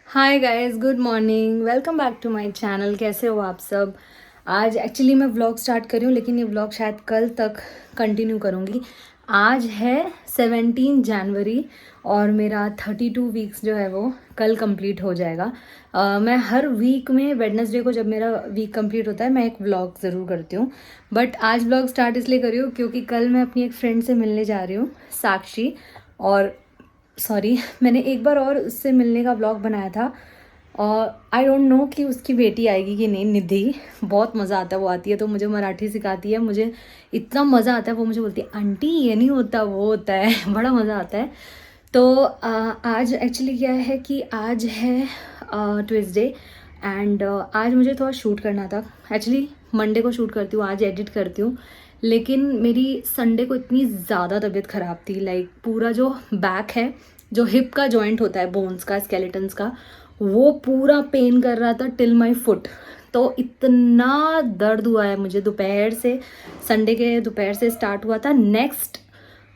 Hi guys, good morning, welcome back to my channel. कैसे हो आप सब। आज एक्चुअली मैं व्लॉग स्टार्ट कर रही हूँ, लेकिन ये व्लॉग शायद कल तक कंटिन्यू करूँगी। आज है 17 जनवरी और मेरा 32 वीक्स जो है वो कल कंप्लीट हो जाएगा। मैं हर वीक में वेडनेसडे को जब मेरा वीक कंप्लीट होता है मैं एक व्लॉग ज़रूर करती हूँ, बट आज व्लॉग स्टार्ट इसलिए कर रही हूँ क्योंकि कल मैं अपनी एक फ्रेंड से मिलने जा रही हूँ, साक्षी। और सॉरी, मैंने एक बार और उससे मिलने का ब्लॉग बनाया था और आई डोंट नो कि उसकी बेटी आएगी कि नहीं, निधि। बहुत मज़ा आता है, वो आती है तो मुझे मराठी सिखाती है। मुझे इतना मज़ा आता है, वो मुझे बोलती है आंटी ये नहीं होता वो होता है। बड़ा मज़ा आता है। तो आज एक्चुअली क्या है कि आज है ट्यूसडे एंड आज मुझे थोड़ा शूट करना था। एक्चुअली मंडे को शूट करती हूँ, आज एडिट करती हूँ, लेकिन मेरी संडे को इतनी ज़्यादा तबीयत ख़राब थी। लाइक पूरा जो बैक है, जो हिप का जॉइंट होता है, बोन्स का, स्केलेटन्स का, वो पूरा पेन कर रहा था टिल माई फुट। तो इतना दर्द हुआ है मुझे दोपहर से, संडे के दोपहर से स्टार्ट हुआ था। नेक्स्ट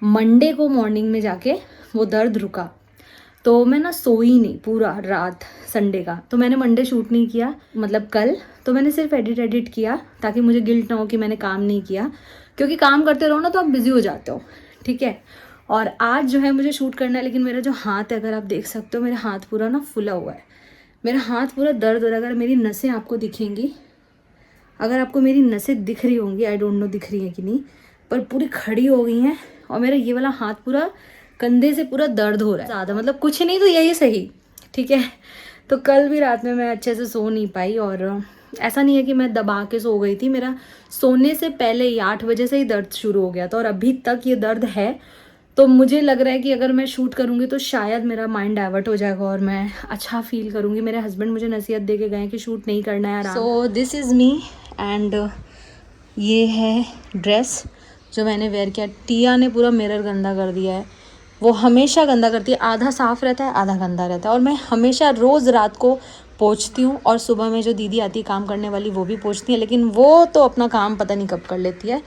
मंडे को मॉर्निंग में जाके वो दर्द रुका। तो मैं ना सोई नहीं पूरा रात संडे का, तो मैंने मंडे शूट नहीं किया, मतलब कल। तो मैंने सिर्फ एडिट किया ताकि मुझे गिल्ट ना हो कि मैंने काम नहीं किया, क्योंकि काम करते रहो ना तो आप बिजी हो जाते हो, ठीक है। और आज जो है मुझे शूट करना है, लेकिन मेरा जो हाथ है, अगर आप देख सकते हो, मेरा हाथ पूरा ना फुला हुआ है, मेरा हाथ पूरा दर्द हो रहा है। अगर मेरी नसें आपको दिखेंगी, अगर आपको मेरी नसें दिख रही होंगी, आई डोंट नो दिख रही हैं कि नहीं, पर पूरी खड़ी हो गई हैं। और मेरा ये वाला हाथ पूरा कंधे से पूरा दर्द हो रहा है ज़्यादा, मतलब कुछ नहीं तो यही सही, ठीक है। तो कल भी रात में मैं अच्छे से सो नहीं पाई, और ऐसा नहीं है कि मैं दबा के सो गई थी, मेरा सोने से पहले ही 8 बजे से ही दर्द शुरू हो गया था और अभी तक ये दर्द है। तो मुझे लग रहा है कि अगर मैं शूट करूँगी तो शायद मेरा माइंड डाइवर्ट हो जाएगा और मैं अच्छा फील करूँगी। मेरे हस्बैंड मुझे नसीहत दे के गए कि शूट नहीं करना है आराम। So this is me and ये है ड्रेस जो मैंने वेयर किया। टिया ने पूरा मिरर गंदा कर दिया है, वो हमेशा गंदा करती है, आधा साफ़ रहता है आधा गंदा रहता है। और मैं हमेशा रोज़ रात को पोंछती हूँ और सुबह में जो दीदी आती है काम करने वाली वो भी पोंछती है, लेकिन वो तो अपना काम पता नहीं कब कर लेती है।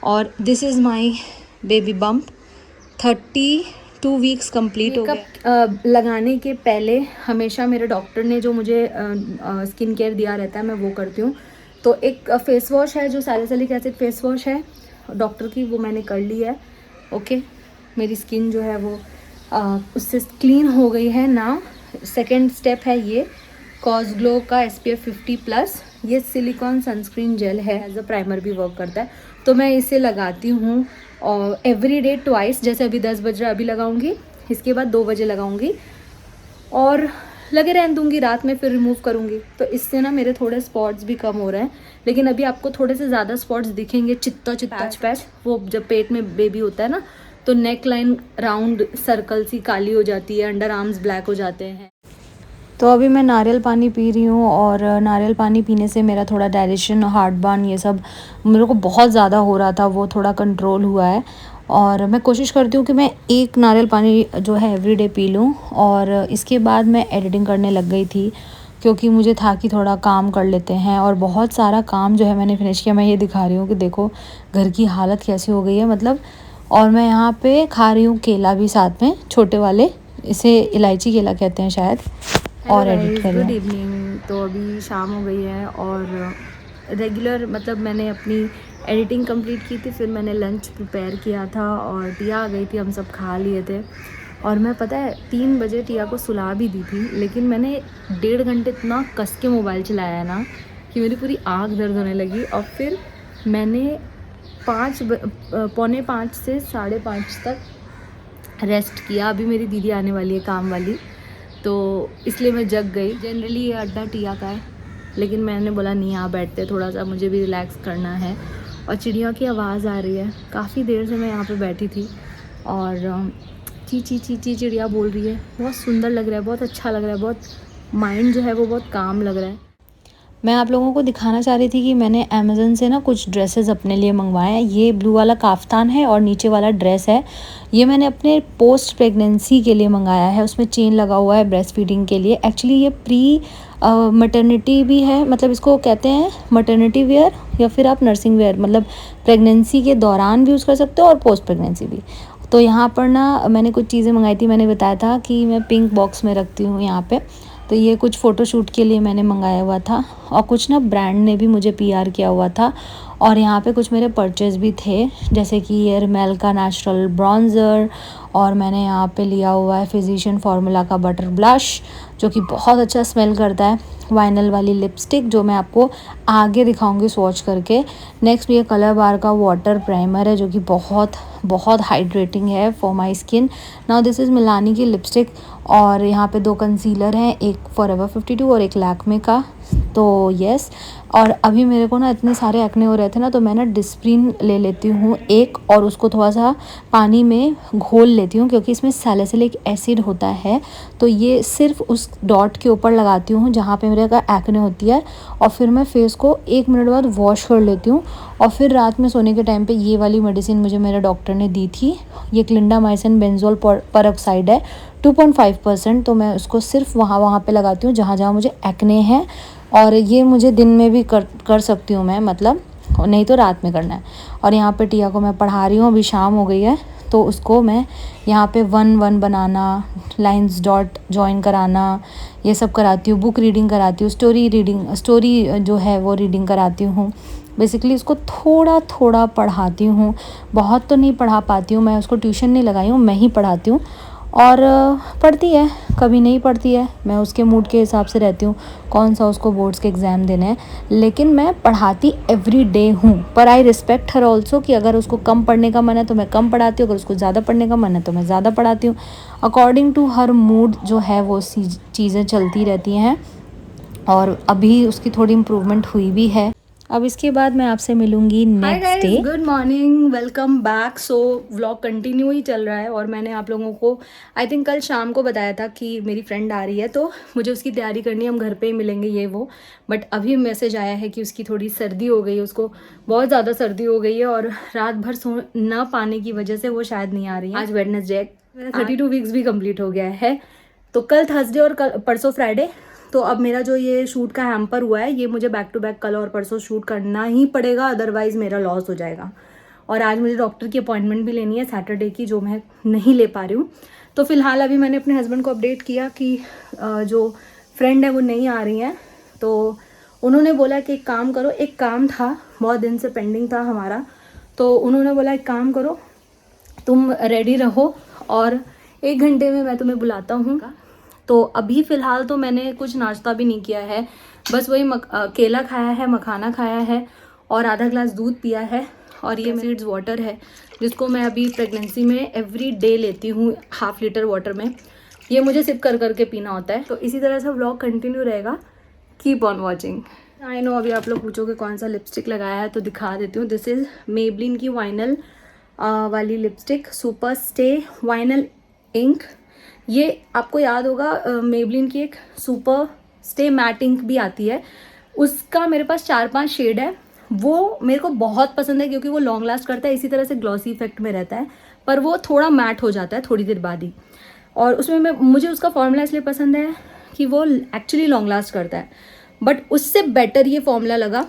और this is my baby bump. 32 weeks complete हो गए। लगाने के पहले हमेशा मेरे डॉक्टर ने जो मुझे स्किन केयर दिया रहता है मैं वो करती हूँ। तो एक फेस वॉश है जो सैलिसिलिक एसिड फेस वॉश है डॉक्टर की, वो मैंने कर ली है। ओके, मेरी स्किन जो है वो उससे क्लीन हो गई है ना। सेकेंड स्टेप है ये कॉसग्लो का SPF 50+। ये सिलिकॉन सनस्क्रीन जेल है, एज अ प्राइमर भी वर्क करता है। तो मैं इसे लगाती हूँ और एवरी डे ट्वाइस, जैसे अभी 10 बज रहा है, अभी लगाऊंगी, इसके बाद 2 बजे लगाऊंगी और लगे रहने दूंगी, रात में फिर रिमूव करूंगी। तो इससे ना मेरे थोड़े स्पॉट्स भी कम हो रहे हैं, लेकिन अभी आपको थोड़े से ज़्यादा स्पॉट्स दिखेंगे, चित्ता पैच। वो जब पेट में बेबी होता है ना तो नेक लाइन राउंड सर्कल सी काली हो जाती है, अंडर आर्म्स ब्लैक हो जाते हैं। तो अभी मैं नारियल पानी पी रही हूँ और नारियल पानी पीने से मेरा थोड़ा डाइजेशन, हार्ट बर्न, ये सब मेरे को बहुत ज़्यादा हो रहा था, वो थोड़ा कंट्रोल हुआ है। और मैं कोशिश करती हूँ कि मैं एक नारियल पानी जो है एवरीडे पी लूँ। और इसके बाद मैं एडिटिंग करने लग गई थी, क्योंकि मुझे था कि थोड़ा काम कर लेते हैं। और बहुत सारा काम जो है मैंने फिनिश किया। मैं ये दिखा रही हूँ कि देखो घर की हालत कैसी हो गई है, मतलब। और मैं यहाँ पे खा रही हूँ केला भी साथ में, छोटे वाले, इसे इलायची केला कहते हैं शायद। और एडिट करें। Good evening. तो अभी शाम हो गई है और रेगुलर, मतलब मैंने अपनी एडिटिंग कंप्लीट की थी, फिर मैंने लंच प्रिपेयर किया था और टिया आ गई थी, हम सब खा लिए थे। और मैं, पता है, 3 बजे टिया को सुला भी दी थी, लेकिन मैंने 1.5 घंटे इतना कस के मोबाइल चलाया है ना कि मेरी पूरी आँख दर्द होने लगी। और फिर मैंने 4:45 से 5:30 तक रेस्ट किया। अभी मेरी दीदी आने वाली है काम वाली, तो इसलिए मैं जग गई। जनरली ये अड्डा टिया का है, लेकिन मैंने बोला नहीं, यहाँ बैठते, थोड़ा सा मुझे भी रिलैक्स करना है। और चिड़िया की आवाज़ आ रही है, काफ़ी देर से मैं यहाँ पे बैठी थी और ची ची ची ची चिड़िया बोल रही है। बहुत सुंदर लग रहा है, बहुत अच्छा लग रहा है, बहुत माइंड जो है वो बहुत काम लग रहा है। मैं आप लोगों को दिखाना चाह रही थी कि मैंने अमेज़न से ना कुछ ड्रेसेस अपने लिए मंगवाए हैं। ये ब्लू वाला काफ्तान है और नीचे वाला ड्रेस है, ये मैंने अपने पोस्ट प्रेगनेंसी के लिए मंगाया है। उसमें चेन लगा हुआ है ब्रेस्ट फीडिंग के लिए। एक्चुअली ये प्री मटर्निटी भी है, मतलब इसको कहते हैं मटर्निटी वेयर या फिर आप नर्सिंग वेयर, मतलब प्रेगनेंसी के दौरान भी यूज़ कर सकते हो और पोस्ट प्रेगनेंसी भी। तो यहाँ पर ना मैंने कुछ चीज़ें मंगाई थी, मैंने बताया था कि मैं पिंक बॉक्स में रखती हूँ यहाँ पे। तो ये कुछ फ़ोटोशूट के लिए मैंने मंगाया हुआ था, और कुछ ना ब्रांड ने भी मुझे पीआर किया हुआ था। और यहाँ पे कुछ मेरे परचेज़ भी थे, जैसे कि ये रिमेल का नेचुरल ब्रॉन्ज़र, और मैंने यहाँ पे लिया हुआ है फिजिशियन फार्मूला का बटर ब्लश, जो कि बहुत अच्छा स्मेल करता है। वाइनल वाली लिपस्टिक, जो मैं आपको आगे दिखाऊंगी स्वॉच करके। नेक्स्ट ये कलर बार का वाटर प्राइमर है, जो कि बहुत बहुत हाइड्रेटिंग है for my skin. Now this is Milani की लिपस्टिक। और यहाँ पे 2 कंसीलर हैं, एक फॉरएवर 52 और एक लैक्मे का। तो यस, और अभी मेरे को ना इतने सारे एक्ने हो रहे थे ना, तो मैं ना डिस्प्रिन ले लेती हूँ एक, और उसको थोड़ा सा पानी में घोल लेती हूँ, क्योंकि इसमें सैलिसिलिक एसिड होता है। तो ये सिर्फ उस डॉट के ऊपर लगाती हूँ जहाँ पे मेरे का एक्ने होती है, और फिर मैं फेस को 1 मिनट बाद वॉश कर लेती हूँ। और फिर रात में सोने के टाइम पे ये वाली मेडिसिन मुझे मेरे डॉक्टर ने दी थी, ये क्लिंडामाइसिन बेंजोल पेरोक्साइड है 2.5%। तो मैं उसको सिर्फ वहाँ पे लगाती हूँ जहाँ जहाँ मुझे एक्ने है। और ये मुझे दिन में भी कर सकती हूँ मैं, मतलब नहीं तो रात में करना है। और यहाँ पे टिया को मैं पढ़ा रही हूँ, अभी शाम हो गई है, तो उसको मैं यहाँ पे 1-1 बनाना, लाइंस डॉट जॉइन कराना, ये सब कराती हूँ। बुक रीडिंग कराती हूँ, स्टोरी जो है वो रीडिंग कराती हूँ। बेसिकली इसको थोड़ा थोड़ा पढ़ाती हूँ, बहुत तो नहीं पढ़ा पाती हूँ मैं, उसको ट्यूशन नहीं लगाई हूँ, मैं ही पढ़ाती हूँ। और पढ़ती है, कभी नहीं पढ़ती है, मैं उसके मूड के हिसाब से रहती हूँ कौन सा उसको बोर्ड्स के एग्ज़ाम देने हैं। लेकिन मैं पढ़ाती एवरी डे हूँ, पर आई रिस्पेक्ट हर ऑल्सो, कि अगर उसको कम पढ़ने का मन है तो मैं कम पढ़ाती हूँ, अगर उसको ज़्यादा पढ़ने का मन है तो मैं ज़्यादा पढ़ाती हूँ। अकॉर्डिंग टू हर मूड जो है वो चीज़ें चलती रहती हैं। और अभी उसकी थोड़ी इम्प्रूवमेंट हुई भी है। अब इसके बाद मैं आपसे मिलूंगी next day. Good morning, welcome back. So vlog continue ही चल रहा है, और मैंने आप लोगों को आई थिंक कल शाम को बताया था कि मेरी फ्रेंड आ रही है, तो मुझे उसकी तैयारी करनी है, हम घर पे ही मिलेंगे ये वो। बट अभी मैसेज आया है कि उसकी थोड़ी सर्दी हो गई है, उसको बहुत ज़्यादा सर्दी हो गई है, और रात भर सो ना पाने की वजह से वो शायद नहीं आ रही है। आज वेडनेसडे, 32 वीक्स भी कम्प्लीट हो गया है। तो कल थर्सडे और कल परसों फ्राइडे। तो अब मेरा जो ये शूट का हैम्पर हुआ है, ये मुझे बैक टू बैक कल और परसों शूट करना ही पड़ेगा, अदरवाइज़ मेरा लॉस हो जाएगा। और आज मुझे डॉक्टर की अपॉइंटमेंट भी लेनी है सैटरडे की, जो मैं नहीं ले पा रही हूँ। तो फिलहाल अभी मैंने अपने हस्बैंड को अपडेट किया कि जो फ्रेंड है वो नहीं आ रही हैं। तो उन्होंने बोला कि एक काम करो, एक काम था बहुत दिन से पेंडिंग था हमारा, तो उन्होंने बोला एक काम करो, तुम रेडी रहो और 1 घंटे में मैं तुम्हें बुलाता हूँ। तो अभी फ़िलहाल तो मैंने कुछ नाश्ता भी नहीं किया है, बस वही केला खाया है, मखाना खाया है, और आधा ग्लास दूध पिया है। और ये सीड्स वाटर है, जिसको मैं अभी प्रेगनेंसी में एवरी डे लेती हूँ, 1/2 लीटर वाटर में। ये मुझे सिप कर करके पीना होता है। तो इसी तरह से व्लॉग कंटिन्यू रहेगा, keep on watching. I know अभी आप लोग पूछोगे कौन सा लिपस्टिक लगाया है, तो दिखा देती हूँ। दिस इज़ मेबलिन की वाइनल वाली lipstick, super stay vinyl ink. ये आपको याद होगा मेबलिन की एक सुपर स्टे मैट इंक भी आती है, उसका मेरे पास 4-5 शेड है। वो मेरे को बहुत पसंद है, क्योंकि वो लॉन्ग लास्ट करता है, इसी तरह से ग्लॉसी इफेक्ट में रहता है, पर वो थोड़ा मैट हो जाता है थोड़ी देर बाद ही। और उसमें मुझे उसका फॉर्मूला इसलिए पसंद है कि वो एक्चुअली लॉन्ग लास्ट करता है, बट उससे बेटर ये फॉर्मूला लगा।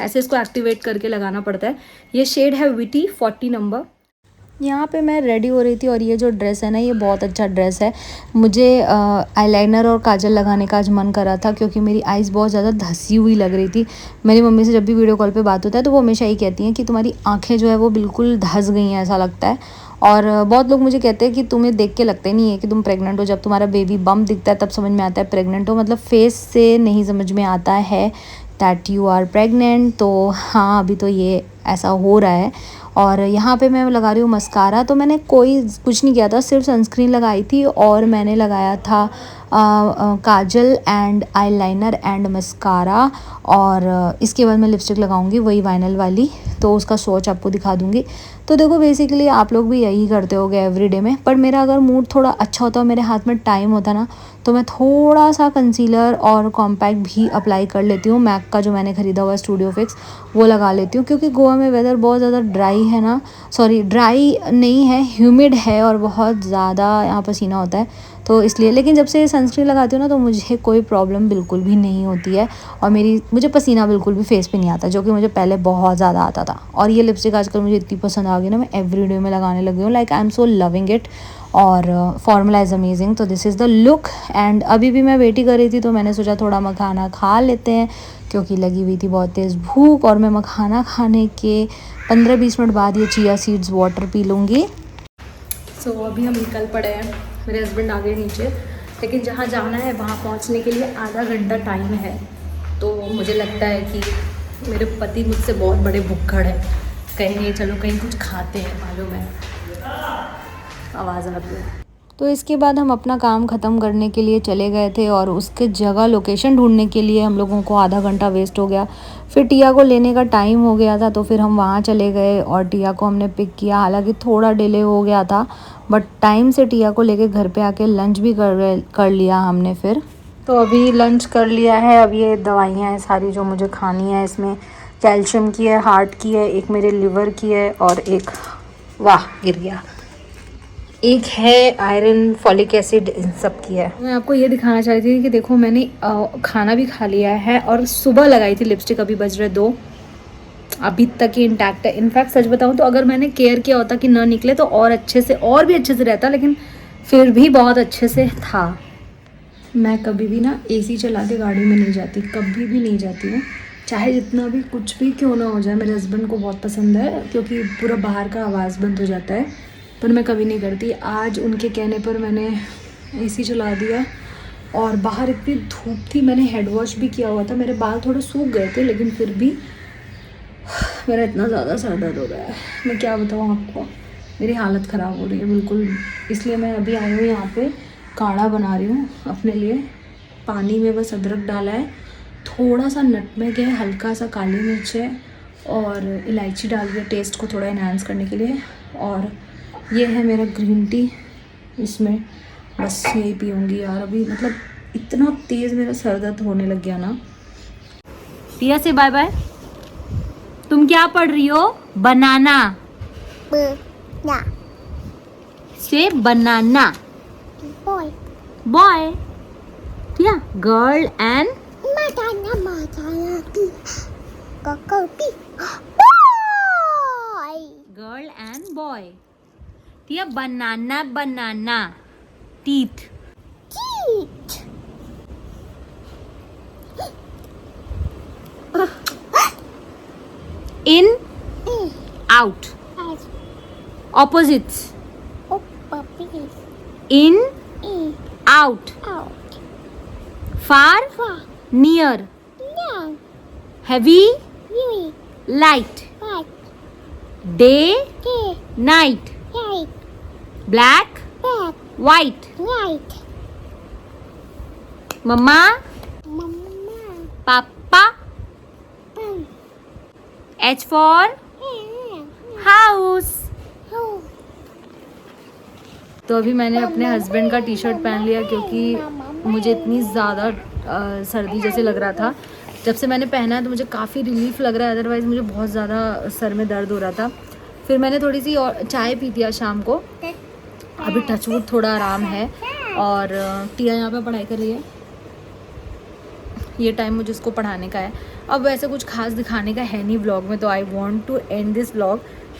ऐसे इसको एक्टिवेट करके लगाना पड़ता है। ये शेड है विटी 40 नंबर। यहाँ पे मैं रेडी हो रही थी, और ये जो ड्रेस है ना, ये बहुत अच्छा ड्रेस है। मुझे आईलाइनर और काजल लगाने का आज मन करा था, क्योंकि मेरी आईज़ बहुत ज़्यादा धसी हुई लग रही थी। मेरी मम्मी से जब भी वीडियो कॉल पे बात होता है तो वो हमेशा ही कहती हैं कि तुम्हारी आंखें जो है वो बिल्कुल धस गई हैं, ऐसा लगता है। और बहुत लोग मुझे कहते हैं कि तुम्हें देख के लगता ही नहीं है कि तुम प्रेग्नेंट हो, जब तुम्हारा बेबी बम्प दिखता है तब समझ में आता है प्रेग्नेंट हो, मतलब फेस से नहीं समझ में आता है दैट यू आर प्रेग्नेंट। तो हाँ, अभी तो ये ऐसा हो रहा है। और यहाँ पे मैं लगा रही हूँ मस्कारा। तो मैंने कुछ नहीं किया था, सिर्फ सनस्क्रीन लगाई थी, और मैंने लगाया था काजल एंड आईलाइनर एंड मस्कारा। और इसके बाद मैं लिपस्टिक लगाऊंगी वही वाइनल वाली, तो उसका स्वॉच आपको दिखा दूंगी। तो देखो बेसिकली आप लोग भी यही करते होगे एवरीडे में, पर मेरा अगर मूड थोड़ा अच्छा होता और मेरे हाथ में टाइम होता ना, तो मैं थोड़ा सा कंसीलर और कॉम्पैक्ट भी अप्लाई कर लेती हूँ। मैक का जो मैंने ख़रीदा हुआ है स्टूडियो फिक्स, वो लगा लेती हूँ, क्योंकि गोवा में वेदर बहुत ज़्यादा ड्राई है ना, सॉरी ड्राई नहीं है, ह्यूमिड है, और बहुत ज़्यादा यहाँ पसीना होता है। तो इसलिए। लेकिन जब से सनस्क्रीन लगाती हूँ ना तो मुझे कोई प्रॉब्लम बिल्कुल भी नहीं होती है, और मुझे पसीना बिल्कुल भी फेस पे नहीं आता, जो कि मुझे पहले बहुत ज़्यादा आता था। और ये लिपस्टिक आजकल मुझे इतनी पसंद आ गई ना, मैं एवरीडे में लगाने लगी हूँ। Like I am so loving it, और फॉर्मूला इज़ अमेजिंग। तो this is the look. And अभी भी मैं वेट ही कर रही थी, तो मैंने सोचा थोड़ा मखाना खा लेते हैं, क्योंकि लगी हुई थी बहुत तेज़ भूख। और मैं मखाना खाने के 15-20 मिनट बाद ये चिया सीड्स वाटर पी लूँगी। सो अभी हम निकल पड़े हैं, मेरे हस्बैंड आ गए नीचे, लेकिन जहाँ जाना है वहाँ पहुँचने के लिए आधा घंटा टाइम है। तो मुझे लगता है कि मेरे पति मुझसे बहुत बड़े भुक्खड़ हैं, कहेंगे चलो कहीं कुछ खाते हैं, मालूम है आवाज़ आ रही है। तो इसके बाद हम अपना काम ख़त्म करने के लिए चले गए थे, और उसके जगह लोकेशन ढूंढने के लिए हम लोगों को आधा घंटा वेस्ट हो गया। फिर टिया को लेने का टाइम हो गया था, तो फिर हम वहाँ चले गए और टिया को हमने पिक किया। हालांकि थोड़ा डिले हो गया था, बट टाइम से टिया को लेके घर पे आके लंच भी कर लिया हमने फिर। तो अभी लंच कर लिया है। अब ये दवाइयाँ हैं सारी जो मुझे खानी है, इसमें कैल्शियम की है, हार्ट की है, एक मेरे लिवर की है, और एक वाह गिर गया, एक है आयरन, फॉलिक एसिड, इन सब की है। मैं आपको ये दिखाना चाहती थी कि देखो मैंने खाना भी खा लिया है, और सुबह लगाई थी लिपस्टिक, अभी बज रहे 2, अभी तक ही इंटैक्ट है। इनफैक्ट सच बताऊं तो अगर मैंने केयर किया होता कि ना निकले तो और अच्छे से, और भी अच्छे से रहता, लेकिन फिर भी बहुत अच्छे से था। मैं कभी भी ना एसी चला के गाड़ी में नहीं जाती, कभी भी नहीं जाती हूँ, चाहे जितना भी कुछ भी क्यों ना हो जाए। मेरे हस्बैंड को बहुत पसंद है, क्योंकि पूरा बाहर का आवाज़ बंद हो जाता है, पर मैं कभी नहीं करती। आज उनके कहने पर मैंने एसी चला दिया, और बाहर इतनी धूप थी, मैंने हेड वॉश भी किया हुआ था, मेरे बाल थोड़े सूख गए थे, लेकिन फिर भी मेरा इतना ज़्यादा सर दर्द हो गया है, मैं क्या बताऊँ आपको, मेरी हालत ख़राब हो रही है बिल्कुल। इसलिए मैं अभी आई हूँ यहाँ पे, काढ़ा बना रही हूँ अपने लिए। पानी में बस अदरक डाला है, थोड़ा सा नटमेग है, हल्का सा काली मिर्च है, और इलायची डाल के टेस्ट को थोड़ा इन्हांस करने के लिए। और ये है मेरा ग्रीन टी, इसमें बस यही पीऊँगी यार। अभी मतलब इतना तेज़ मेरा सर दर्द होने लग गया ना। टिया से बाय बाय। तुम क्या पढ़ रही हो? बनाना से बनाना। Boy. Boy. Tia girl and Cocoa. Boy. Girl and boy. Tia बनाना बनाना। Teeth. Teeth. In out. As opposites. puppies. In In. Out. Out. Far Far. Near. Down. Heavy Really. Light. Right. Day Day. Night. Right. Black Back. White. Right. Mama Mama. Papa. Bum. H for house. Oh. तो अभी मैंने अपने husband का T shirt पहन लिया, क्योंकि मुझे इतनी ज़्यादा सर्दी जैसे लग रहा था। जब से मैंने पहना है तो मुझे काफ़ी रिलीफ लग रहा है, अदरवाइज़ मुझे बहुत ज़्यादा सर में दर्द हो रहा था। फिर मैंने थोड़ी सी और चाय पी थी शाम को, अभी टचवुड थोड़ा आराम है। और टिया यहाँ पे पढ़ाई कर रही है, ये टाइम मुझे उसको पढ़ाने का है। अब वैसे कुछ खास दिखाने का है नहीं व्लॉग में, तो I want to end this vlog.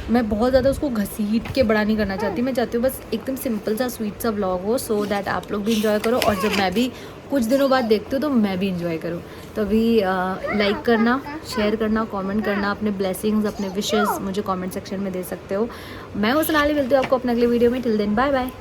मैं बहुत ज़्यादा उसको घसीट के बड़ा नहीं करना चाहती, मैं चाहती हूँ बस एकदम सिंपल सा स्वीट सा व्लॉग हो, सो दैट आप लोग भी इंजॉय करो, और जब मैं भी कुछ दिनों बाद देखती हूँ तो मैं भी इंजॉय करूँ। तो अभी लाइक करना, शेयर करना, कमेंट करना, अपने ब्लेसिंग्स, अपने विशेस मुझे कमेंट सेक्शन में दे सकते हो। मैं हूँ सोनाली, मिलती हूँ आपको अपने अगले वीडियो में। Till then bye bye.